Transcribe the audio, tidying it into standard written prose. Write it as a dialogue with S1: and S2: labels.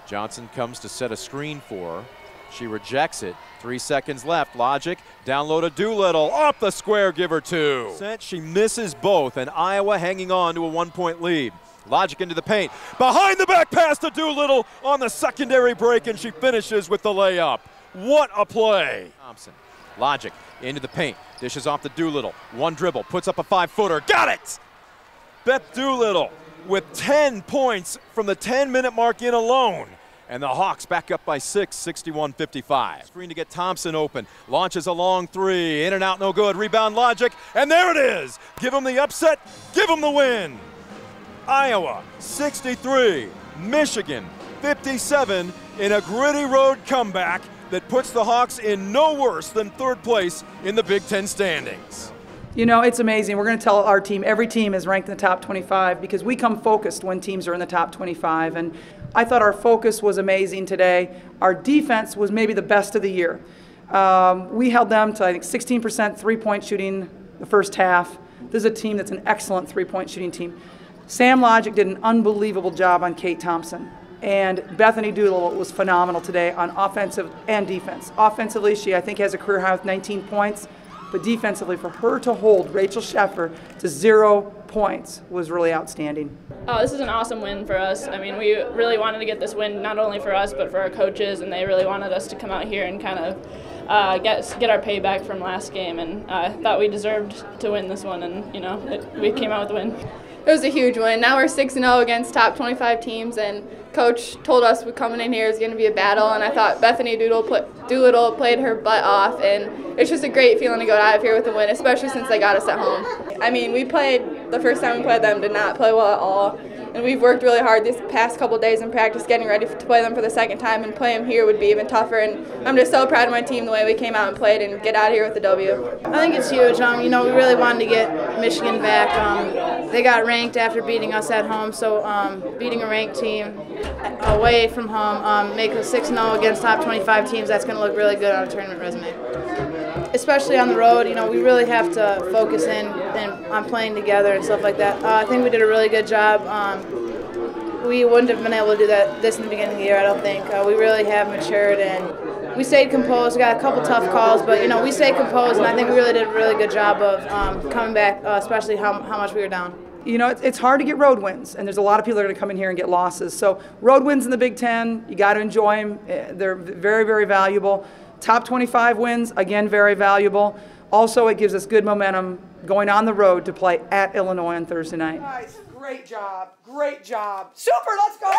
S1: Johnson comes to set a screen for her. She rejects it. 3 seconds left. Logic, down low to Doolittle. Off the square, give her two. She misses both, and Iowa hanging on to a 1-point lead. Logic into the paint. Behind the back pass to Doolittle on the secondary break, and she finishes with the layup. What a play. Thompson. Logic into the paint. Dishes off to Doolittle. One dribble. Puts up a 5-footer. Got it! Beth Doolittle with 10 points from the 10-minute mark in alone. And the Hawks back up by 6, 61-55. Screen to get Thompson open. Launches a long three. In and out, no good. Rebound Logic. And there it is. Give them the upset. Give them the win. Iowa 63, Michigan 57 in a gritty road comeback that puts the Hawks in no worse than third place in the Big Ten standings.
S2: You know, it's amazing. We're going to tell our team, every team is ranked in the top 25 because we come focused when teams are in the top 25. And I thought our focus was amazing today. Our defense was maybe the best of the year. We held them to, I think, 16% three-point shooting the first half. This is a team that's an excellent three-point shooting team. Sam Logic did an unbelievable job on Kate Thompson. And Bethany Doolittle was phenomenal today on offensive and defense. Offensively, she, I think, has a career high with 19 points. But defensively, for her to hold Rachel Sheffer to 0 points was really outstanding.
S3: Oh, this is an awesome win for us. I mean, we really wanted to get this win not only for us but for our coaches, and they really wanted us to come out here and kind of get our payback from last game. And I thought we deserved to win this one, and you know, we came out with the win.
S4: It was a huge win. Now we're 6-0 against top 25 teams, and Coach told us we're coming in here is going to be a battle, and I thought Bethany Doolittle played her butt off, and it's just a great feeling to go out of here with a win, especially since they got us at home. I mean, the first time we played them, did not play well at all, and we've worked really hard these past couple days in practice getting ready to play them for the second time, and play them here would be even tougher, and I'm just so proud of my team the way we came out and played and get out of here with the W.
S5: I think it's huge. You know, we really wanted to get Michigan back. They got ranked after beating us at home, so beating a ranked team away from home, make us 6-0 against top 25 teams, that's going to look really good on a tournament resume. Especially on the road, you know, we really have to focus in on playing together and stuff like that. I think we did a really good job. We wouldn't have been able to do this in the beginning of the year, I don't think. We really have matured, and we stayed composed. We got a couple tough calls, but, you know, we stayed composed, and I think we really did a really good job of coming back, especially how much we were down.
S2: You know, it's hard to get road wins, and there's a lot of people that are going to come in here and get losses. So road wins in the Big Ten, you got to enjoy them. They're very, very valuable. Top 25 wins, again, very valuable. Also, it gives us good momentum going on the road to play at Illinois on Thursday night. Nice, great job, great job. Super, let's go!